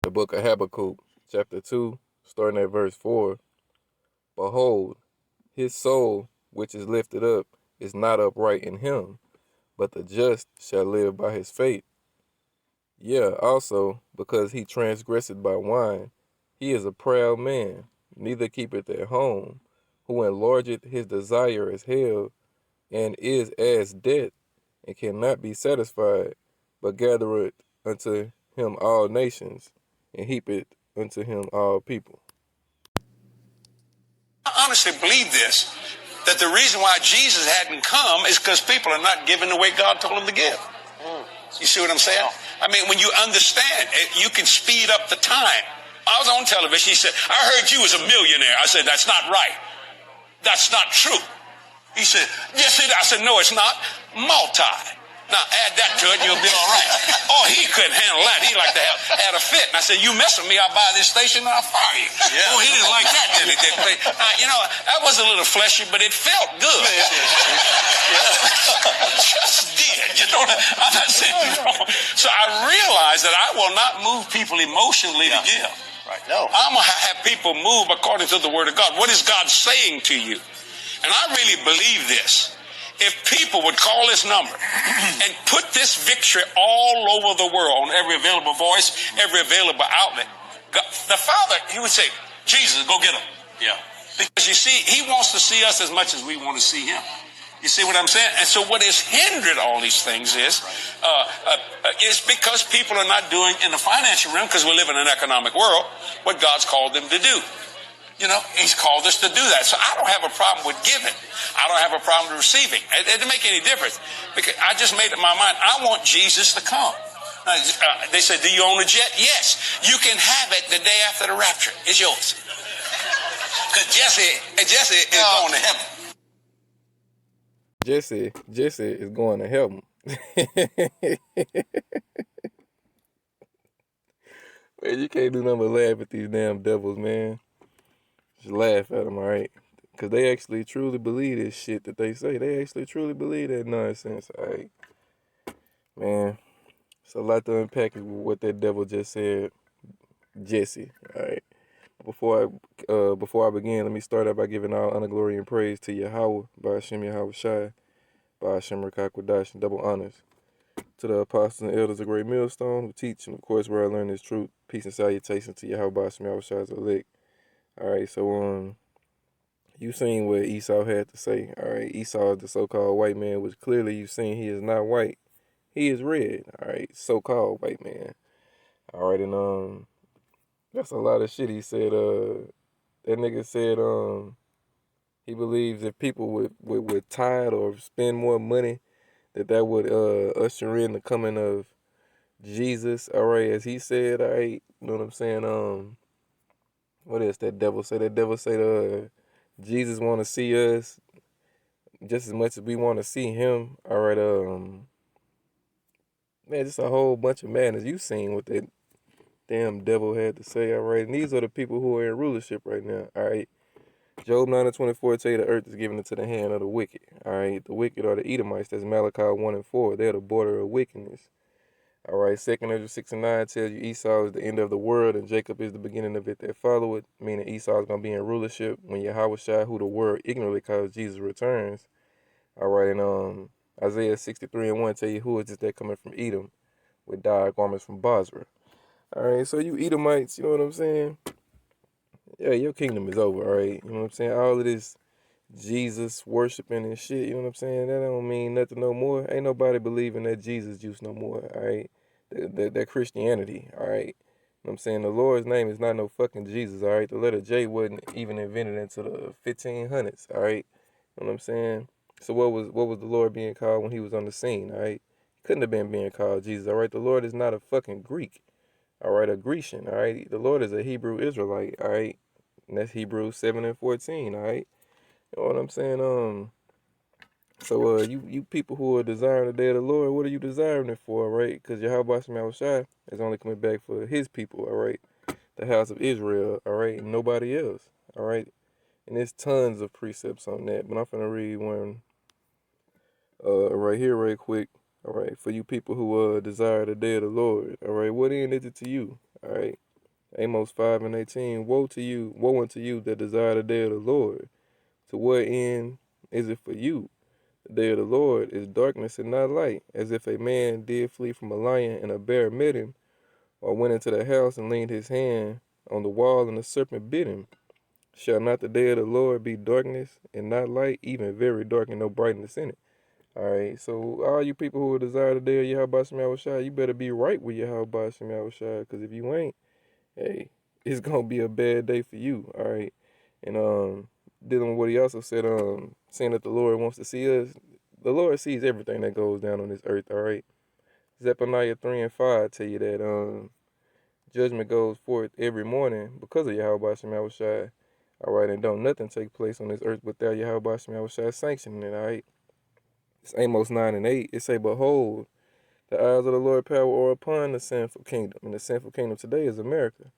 The book of Habakkuk, chapter 2, starting at verse 4. Behold, his soul, which is lifted up, is not upright in him, but the just shall live by his faith. Yeah, also, because he transgresseth by wine, he is a proud man, neither keepeth at home, who enlargeth his desire as hell, and is as death, and cannot be satisfied, but gathereth unto him all nations, and heapeth unto him all people. I honestly believe this, that the reason why Jesus hadn't come is because people are not giving the way God told them to give. You see what I'm saying? I mean, when you understand, you can speed up the time. I was on television. He said, I heard you was a millionaire. I said, that's not right. That's not true. He said, yes, it is. I said, no, it's not. Multi. Now, add that to it, you'll be all right. Oh, he couldn't handle that. He liked to have had a fit. And I said, you mess with me, I'll buy this station and I'll fire you. Yeah. Oh, he didn't like that, did he? That was a little fleshy, but it felt good. Just did. I'm not saying you're wrong. So I realized that I will not move people emotionally to give. Right. No. I'm going to have people move according to the Word of God. What is God saying to you? And I really believe this. If people would call this number and put this victory all over the world on every available voice, every available outlet, God, the Father, he would say, Jesus, go get him. Yeah. Because you see, he wants to see us as much as we want to see him. You see what I'm saying? And so what has hindered all these things is because people are not doing in the financial realm, because we live in an economic world, what God's called them to do. You know, he's called us to do that. So I don't have a problem with giving. I don't have a problem with receiving. It doesn't make any difference. Because I just made up my mind, I want Jesus to come. They said, do you own a jet? Yes. You can have it the day after the rapture. It's yours. Because Jessie is going to heaven. Jessie is going to heaven. Man, you can't do nothing but laugh at these damn devils, man. Just laugh at them, all right? Because they actually truly believe this shit that they say. They actually truly believe that nonsense, all right? Man, it's a lot to unpack with what that devil just said, Jessie, all right? Before I begin, let me start out by giving all honor, glory, and praise to Yahweh, by Hashem Yahweh Shai, by Hashem Rakakwadash, and double honors. To the apostles and elders of Great Millstone who teach, and of course where I learn this truth. Peace and salutations to Yahweh, by Hashem Yahweh Shai's elect. All right, so you seen what Esau had to say. All right, Esau is the so-called white man, which clearly you seen he is not white. He is red. All right, so-called white man. All right, and that's a lot of shit he said. That nigga said he believes if people would tithe or spend more money, that would usher in the coming of Jesus. All right, as he said. All right, you know what I'm saying? What else that devil say? That devil say Jesus want to see us just as much as we want to see him. All right, man, just a whole bunch of madness. You seen what that damn devil had to say. All right, and these are the people who are in rulership right now. All right, Job 9:24 tell you the earth is given into the hand of the wicked. All right, the wicked are the Edomites. That's Malachi 1:4. They're the border of wickedness. All right, 2nd Ezra 6:9 tells you Esau is the end of the world and Jacob is the beginning of it that follow it, meaning Esau is going to be in rulership when Yahweh Shai, who the world ignorantly calls Jesus, returns. All right, and Isaiah 63:1 tell you who is this that coming from Edom with dyed garments from Basra. All right, so you Edomites, you know what I'm saying? Yeah, your kingdom is over, all right? You know what I'm saying? All of this Jesus worshiping and shit, you know what I'm saying? That don't mean nothing no more. Ain't nobody believing that Jesus juice no more, all right? That Christianity, all right? You know what I'm saying? The Lord's name is not no fucking Jesus, all right? The letter J wasn't even invented into the 1500s, all right? You know what I'm saying? So what was the Lord being called when he was on the scene, all right? He couldn't have been being called Jesus, all right? The Lord is not a fucking Greek, all right? A Grecian, all right? The Lord is a Hebrew Israelite, all right? And that's Hebrews 7:14, all right? You know what I'm saying? So you people who are desiring the day of the Lord, what are you desiring it for, right? Because Yahweh Shai Shai is only coming back for his people, all right? The house of Israel, all right? And nobody else, all right? And there's tons of precepts on that, but I'm finna read one right here, right quick, all right? For you people who desire the day of the Lord, all right? What end is it to you, all right? Amos 5:18. Woe unto you that desire the day of the Lord. To what end is it for you? The day of the Lord is darkness and not light, as if a man did flee from a lion and a bear met him, or went into the house and leaned his hand on the wall and the serpent bit him. Shall not the day of the Lord be darkness and not light, even very dark and no brightness in it? Alright, so all you people who desire the day of Yahweh Shem Yahushua, you better be right with Yahweh Shem Yahushua, because if you ain't, hey, it's gonna be a bad day for you, alright? And dealing with what he also said, saying that the Lord wants to see us, the Lord sees everything that goes down on this earth, alright? Zephaniah 3:5 tell you that judgment goes forth every morning because of Yahweh Shem Yahushua. Alright, and don't nothing take place on this earth without Yahweh Shem Yahushua sanctioning it, alright? It's Amos 9:8. It say, behold, the eyes of the Lord power are upon the sinful kingdom. And the sinful kingdom today is America.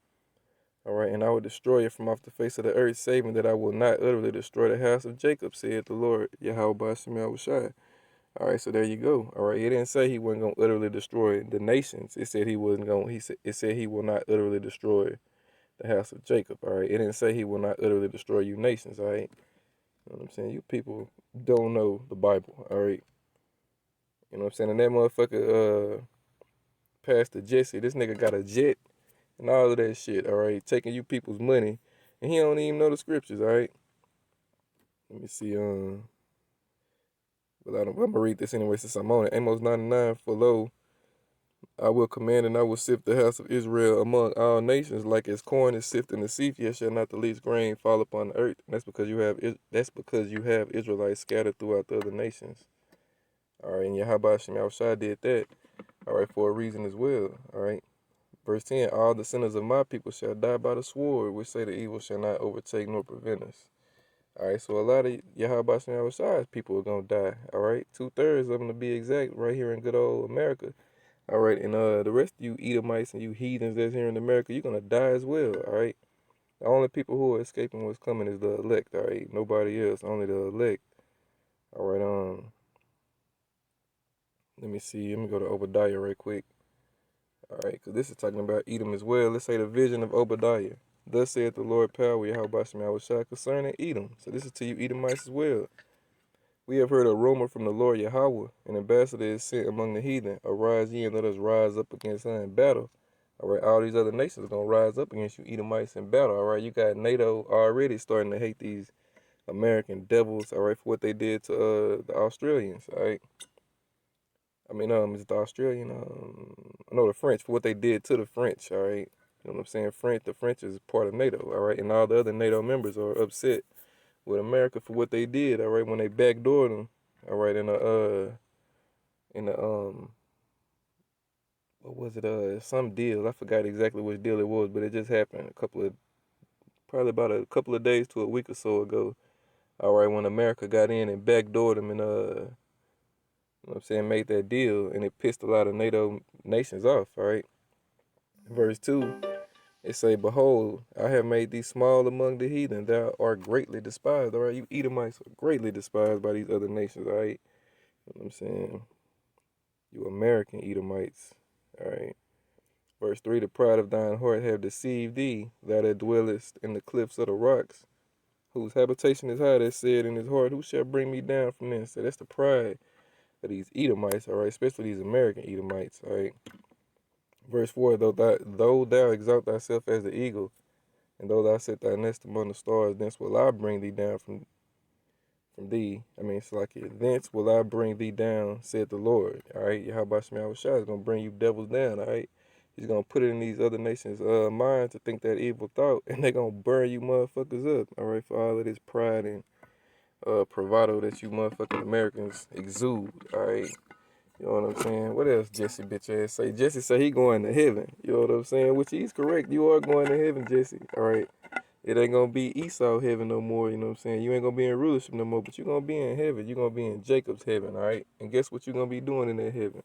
Alright, and I will destroy it from off the face of the earth, saving that I will not utterly destroy the house of Jacob, said the Lord, Yahweh Shem Yahushua. Alright, so there you go. Alright, it didn't say he wasn't gonna utterly destroy the nations. It said he wasn't gonna it said he will not utterly destroy the house of Jacob. Alright. It didn't say he will not utterly destroy you nations, alright? You know what I'm saying? You people don't know the Bible, alright? You know what I'm saying? And that motherfucker Pastor Jessie, this nigga got a jet and all of that shit, alright, taking you people's money, and he don't even know the scriptures, alright? Let me see, but I'm gonna read this anyway since I'm on it. Amos 99, for lo, I will command and I will sift the house of Israel among all nations, like as corn is sifted in the sieve, yet shall not the least grain fall upon the earth. And that's because you have Israelites scattered throughout the other nations. Alright, and Yahweh Shem Yahushua did that, alright, for a reason as well. Alright. Verse 10, all the sinners of my people shall die by the sword, which say the evil shall not overtake nor prevent us. Alright, so a lot of Yahweh Shem Yahushua's people are gonna die. Alright, 2/3 of them to be exact, right here in good old America. Alright, and the rest of you Edomites and you heathens that's here in America, you're gonna die as well, alright? The only people who are escaping what's coming is the elect, alright? Nobody else, only the elect. Alright, let me see, let me go to Obadiah right quick. Alright, because this is talking about Edom as well. Let's say the vision of Obadiah. Thus saith the Lord power, Yahweh Shem Yahushua, concerning Edom. So this is to you Edomites as well. We have heard a rumor from the Lord Yahweh. An ambassador is sent among the heathen. Arise ye and let us rise up against her in battle. Alright, all these other nations are going to rise up against you Edomites in battle. Alright, you got NATO already starting to hate these American devils, alright, for what they did to the Australians, alright? I mean, is it the Australian? No, the French, for what they did to the French, alright? You know what I'm saying? The French is part of NATO, alright? And all the other NATO members are upset with America for what they did, alright, when they backdoored them, alright, in the what was it, some deal. I forgot exactly which deal it was, but it just happened probably about a couple of days to a week or so ago. Alright, when America got in and backdoored them and you know what I'm saying, made that deal, and it pissed a lot of NATO nations off, alright? Verse 2, it say, behold, I have made thee small among the heathen, thou art greatly despised, alright? You Edomites are greatly despised by these other nations, alright? You know what I'm saying? You American Edomites, alright? Verse 3, the pride of thine heart have deceived thee, thou that dwellest in the cliffs of the rocks, whose habitation is high, that said in his heart, who shall bring me down from thence? So that's the pride of these Edomites, all right, especially these American Edomites, all right. Verse 4, though thou exalt thyself as the eagle, and though thou set thy nest among the stars, thence will I bring thee down from thee. I mean, it's like it. Thence will I bring thee down, said the Lord. All right, Yahweh Shem Yahushua is gonna bring you devils down. All right, he's gonna put it in these other nations' minds to think that evil thought, and they're gonna burn you motherfuckers up. All right, for all of this pride and bravado that you motherfucking Americans exude. All right. You know what I'm saying? What else Jesse bitch ass say? Jesse say he going to heaven. You know what I'm saying? Which he's correct. You are going to heaven, Jesse. All right. It ain't going to be Esau heaven no more. You know what I'm saying? You ain't going to be in rulership no more. But you're going to be in heaven. You're going to be in Jacob's heaven. All right. And guess what you're going to be doing in that heaven?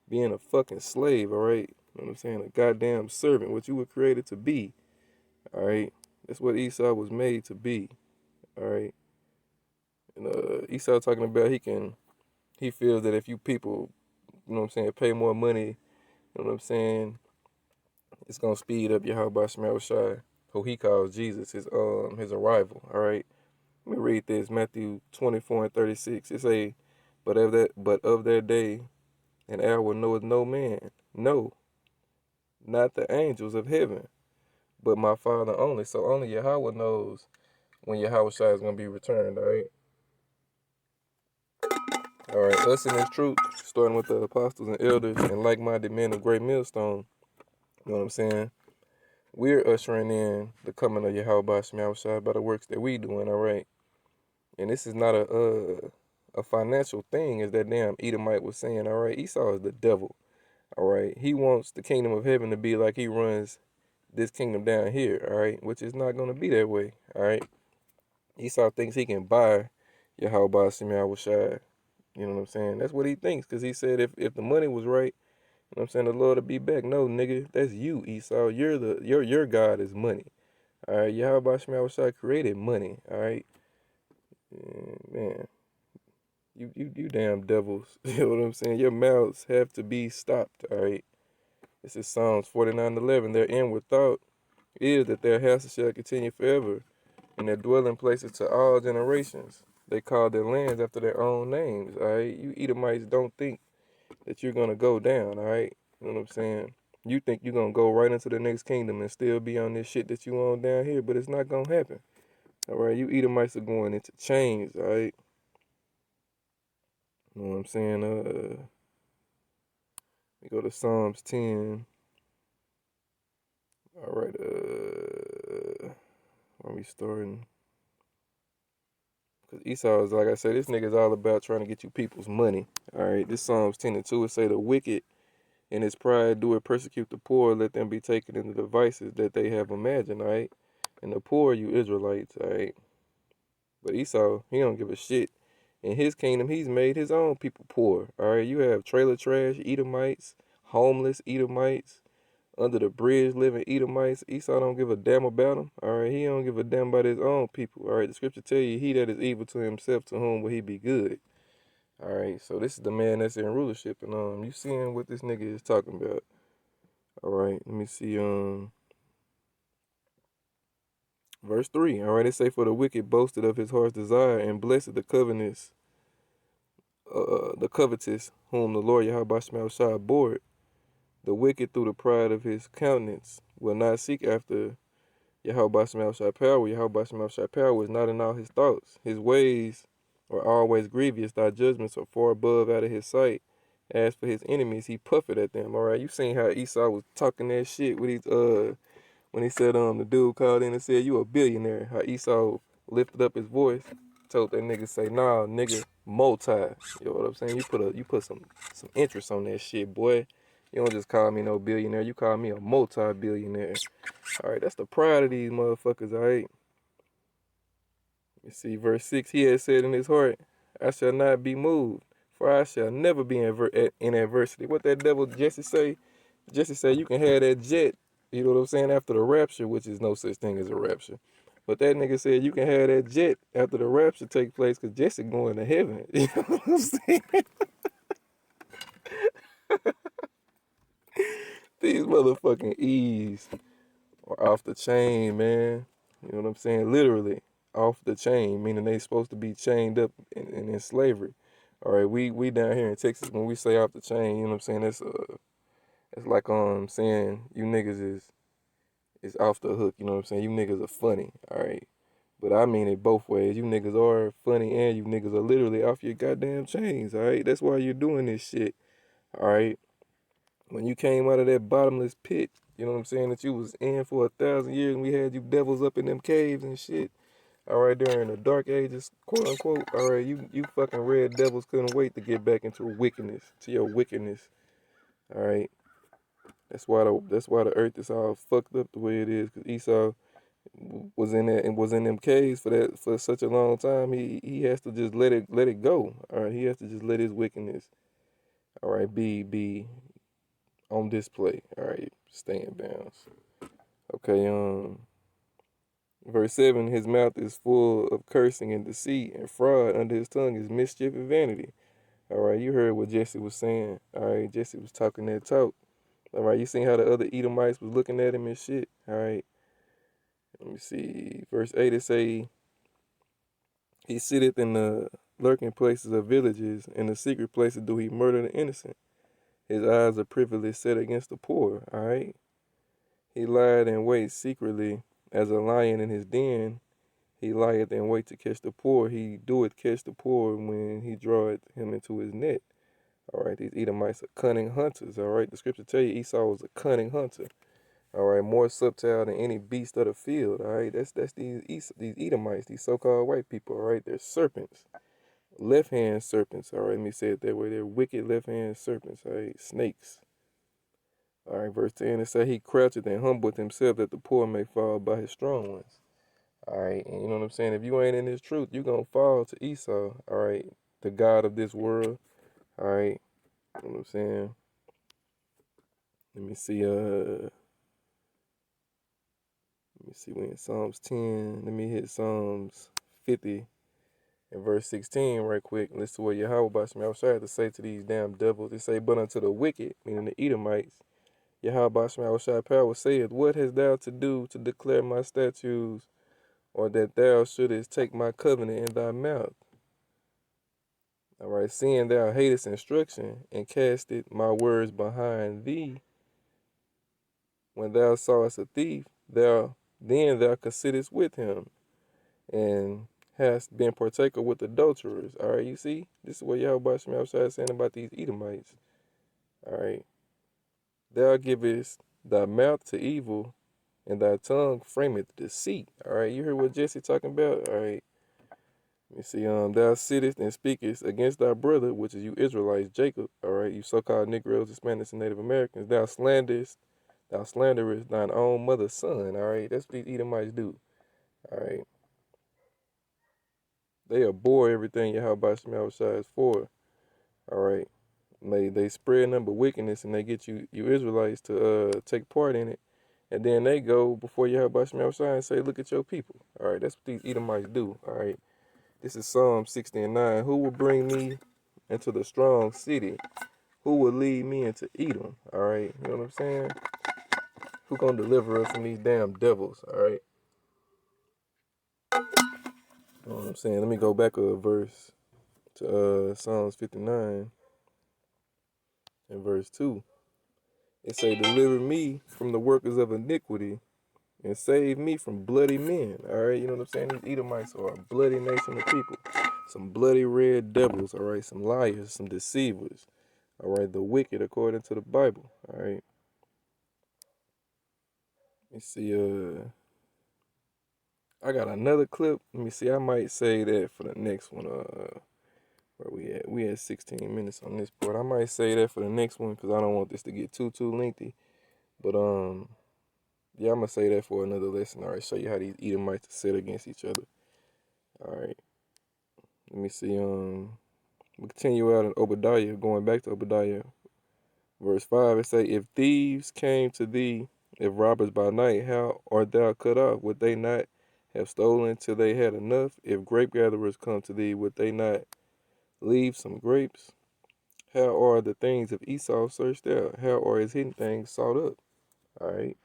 Being a fucking slave. All right. You know what I'm saying? A goddamn servant. What you were created to be. All right. That's what Esau was made to be. All right. And Esau talking about he feels that if you people, you know what I'm saying, pay more money, you know what I'm saying, It's gonna speed up Yahweh Shemel Shai, who he calls Jesus, his arrival. All right. Let me read this. Matthew 24:36. It say, but of that day and hour knoweth no man, no, not the angels of heaven, but my Father only. So only Yahweh knows when Yahweh Shai is gonna be returned. All right. All right. Us in this truth, starting with the apostles and elders and like-minded men of great millstone. You know what I'm saying? We're ushering in the coming of Yahweh Shai Shai by the works that we doing. All right. And this is not a financial thing, as that damn Edomite was saying. All right, Esau is the devil. All right, he wants the kingdom of heaven to be like he runs this kingdom down here. All right, which is not going to be that way. All right, Esau thinks he can buy Yahweh Shai Shai. You know what I'm saying? That's what he thinks, because he said if the money was right, you know what I'm saying, the Lord will be back. No, nigga, that's you, Esau. Your God is money. All right, Yahweh Shai created money. All right, man. You damn devils. You know what I'm saying? Your mouths have to be stopped, all right? This is Psalms 49:11. Their inward thought is that their houses shall continue forever, and their dwelling places to all generations. They call their lands after their own names, all right? You Edomites don't think that you're going to go down, all right? You know what I'm saying? You think you're going to go right into the next kingdom and still be on this shit that you on down here, but it's not going to happen, all right? You Edomites are going into chains, all right? You know what I'm saying? We go to Psalms 10. All right, where we starting? Because Esau is, like I said, this nigga's all about trying to get you people's money. All right, this Psalms 10:2, it say, the wicked in his pride do it persecute the poor, let them be taken into the vices that they have imagined, all right? And the poor, you Israelites, all right? But Esau, he don't give a shit. In his kingdom, he's made his own people poor, all right? You have trailer trash Edomites, homeless Edomites, under the bridge living Edomites. Esau don't give a damn about them. All right, he don't give a damn about his own people. All right, the scripture tell you, he that is evil to himself, to whom will he be good. All right, so this is the man that's in rulership, and you seeing what this nigga is talking about. All right, let me see, verse 3. All right, it say, for the wicked boasted of his heart's desire, and blessed the covetous, whom the Lord Yahweh Shai abhorred. The wicked through the pride of his countenance will not seek after Yahweh Shai power. Yahweh Shai power is not in all his thoughts. His ways are always grievous. Thy judgments are far above out of his sight. As for his enemies, he puffeth at them. All right, you seen how Esau was talking that shit with his when he said the dude called in and said you a billionaire. How Esau lifted up his voice, told that nigga say nah, nigga, multi. You know what I'm saying? You put some interest on that shit, boy. You don't just call me no billionaire. You call me a multi-billionaire. All right, that's the pride of these motherfuckers, all right? You see, verse 6, he had said in his heart, I shall not be moved, for I shall never be in adversity. What that devil Jessie say? Jessie say you can have that jet, you know what I'm saying, after the rapture, which is no such thing as a rapture. But that nigga said you can have that jet after the rapture take place, because Jessie going to heaven. You know what I'm saying? These motherfucking E's are off the chain, man. You know what I'm saying? Literally off the chain, meaning they supposed to be chained up in slavery. All right, we down here in Texas, when we say off the chain, you know what I'm saying? It's like saying you niggas is off the hook. You know what I'm saying? You niggas are funny. All right, but I mean it both ways. You niggas are funny, and you niggas are literally off your goddamn chains. All right, that's why you're doing this shit. All right, when you came out of that bottomless pit, you know what I'm saying, that you was in for 1,000 years, and we had you devils up in them caves and shit. All right, during the dark ages, quote unquote. All right, you fucking red devils couldn't wait to get back into wickedness, to your wickedness. All right, that's why the earth is all fucked up the way it is. Cause Esau was in that and was in them caves for such a long time. He has to just let it go. All right, he has to just let his wickedness, all right, be on display. All right, stay in bounds. Okay, verse 7, his mouth is full of cursing and deceit, and fraud under his tongue is mischief and vanity. All right, you heard what Jessie was saying. All right, Jessie was talking that talk. All right, you seen how the other Edomites was looking at him and shit. All right, let me see. Verse 8 it say, he sitteth in the lurking places of villages, in the secret places do he murder the innocent. His eyes are privily set against the poor. All right, he lieth in wait secretly as a lion in his den. He lieth in wait to catch the poor. He doeth catch the poor when he draweth him into his net. All right, these Edomites are cunning hunters. All right, the scripture tell you Esau was a cunning hunter. All right, more subtle than any beast of the field. All right, that's these Edomites, these so-called white people. All right, they're serpents, left-hand serpents. All right, let me say it that way. They're wicked left-hand serpents. All right, snakes. All right, verse 10 it say he croucheth and humbleth himself that the poor may fall by his strong ones. All right, and you know what I'm saying? If you ain't in this truth, you're going to fall to Esau, all right, the God of this world, all right, you know what I'm saying? Let me see, we in Psalms 10, let me hit Psalms 50 and verse 16 right quick. Listen to what Yahweh Basham Yahushua had to say to these damn devils. They say, but unto the wicked, meaning the Edomites, Yahweh Basham Yahushua power saith, what hast thou to do to declare my statutes, or that thou shouldest take my covenant in thy mouth? All right, seeing thou hatest instruction and castest my words behind thee, when thou sawest a thief, thou considerest with him, and hast been partaker with adulterers. All right, you see, this is what Yahweh Shema is saying about these Edomites. All right, thou givest thy mouth to evil, and thy tongue frameth deceit. All right, you heard what Jessie talking about. All right. Let me see, thou sittest and speakest against thy brother, which is you Israelites, Jacob, all right, you so-called Negroes, Hispanics, and Native Americans. Thou slanderest thine own mother's son, all right? That's what these Edomites do, all right? They abhor everything Yahweh Shema is for, all right? And they spread nothing but wickedness, and they get you Israelites to take part in it. And then they go before Yahweh Shema and say, look at your people, all right? That's what these Edomites do, all right? This is Psalm 69. Who will bring me into the strong city? Who will lead me into Edom? All right, you know what I'm saying? Who gonna deliver us from these damn devils? All right, you know what I'm saying? Let me go back a verse to Psalms 59 and verse 2. It say, deliver me from the workers of iniquity and save me from bloody men. All right, you know what I'm saying? These Edomites are a bloody nation of people. Some bloody red devils, all right? Some liars, some deceivers. All right, the wicked according to the Bible. All right. Let me see. I got another clip. Let me see. I might say that for the next one. Where we at? We had 16 minutes on this part. I might say that for the next one because I don't want this to get too lengthy. But yeah, I'm gonna say that for another lesson. All right, show you how these Edomites sit against each other. All right. Let me see. We continue out in Obadiah. Going back to Obadiah, verse 5. It say, if thieves came to thee, if robbers by night, how art thou cut off? Would they not have stolen till they had enough? If grape gatherers come to thee, would they not leave some grapes? How are the things of Esau searched out? How are his hidden things sought up? All right.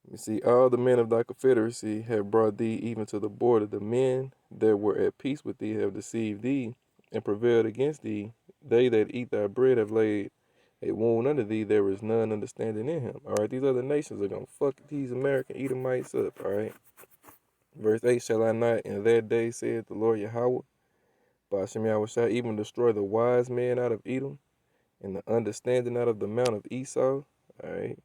You see, all the men of thy confederacy have brought thee even to the border. The men that were at peace with thee have deceived thee and prevailed against thee. They that eat thy bread have laid a wound under thee. There is none understanding in him. All right, these other nations are going to fuck these American Edomites up. All right. Verse 8, shall I not in that day, saith the Lord Yahweh, Bashem Yahweh shall even destroy the wise men out of Edom and the understanding out of the mount of Esau. All right.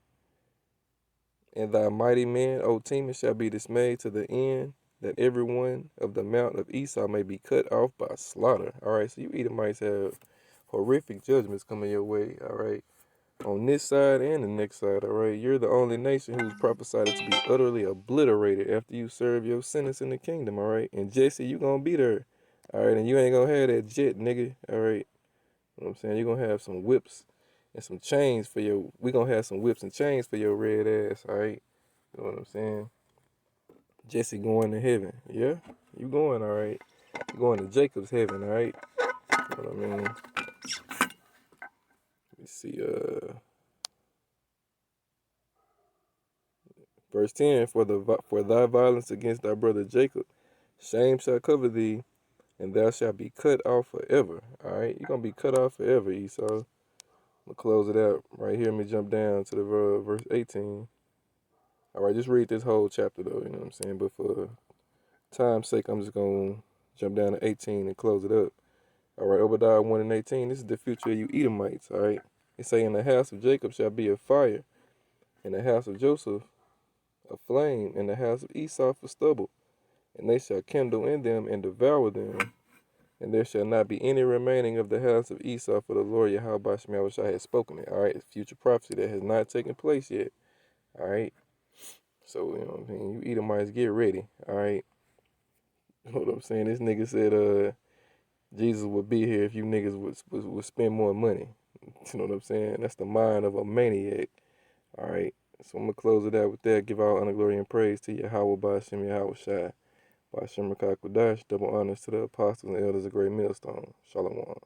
And thy mighty men, O Teman, shall be dismayed to the end that every one of the mount of Esau may be cut off by slaughter. All right, so you Edomites have horrific judgments coming your way. All right, on this side and the next side. All right, you're the only nation who's prophesied to be utterly obliterated after you serve your sentence in the kingdom. All right, and Jessie, you gonna be there. All right, and you ain't gonna have that jet, nigga. All right, you know what I'm saying? You're gonna have some whips and some chains for your, we gonna have some whips and chains for your red ass, all right? You know what I'm saying? Jessie going to heaven. Yeah, you going, all right? You going to Jacob's heaven, all right? You know what I mean? Let me see, Verse 10, for thy violence against thy brother Jacob, shame shall cover thee, and thou shalt be cut off forever. All right, you're going to be cut off forever, Esau. I'm going to close it out right here. Let me jump down to the verse 18. All right, just read this whole chapter, though, you know what I'm saying? But for time's sake, I'm just going to jump down to 18 and close it up. All right, Obadiah 1 and 18, this is the future of you Edomites, all right? It say, in the house of Jacob shall be a fire, in the house of Joseph a flame, in the house of Esau for stubble, and they shall kindle in them and devour them, and there shall not be any remaining of the house of Esau, for the Lord Yahweh Bashem Yahushua has spoken it. All right, it's future prophecy that has not taken place yet. All right, so you know what I'm saying. You Edomites, get ready. All right, you know what I'm saying. This nigga said, Jesus would be here if you niggas would spend more money. You know what I'm saying? That's the mind of a maniac. All right, so I'm gonna close it out with that. Give all honor, glory, and praise to Yahweh Bashem Yahushua. By Shemar Kakwadash, double honors to the apostles and elders of Great Millstone. Shalom.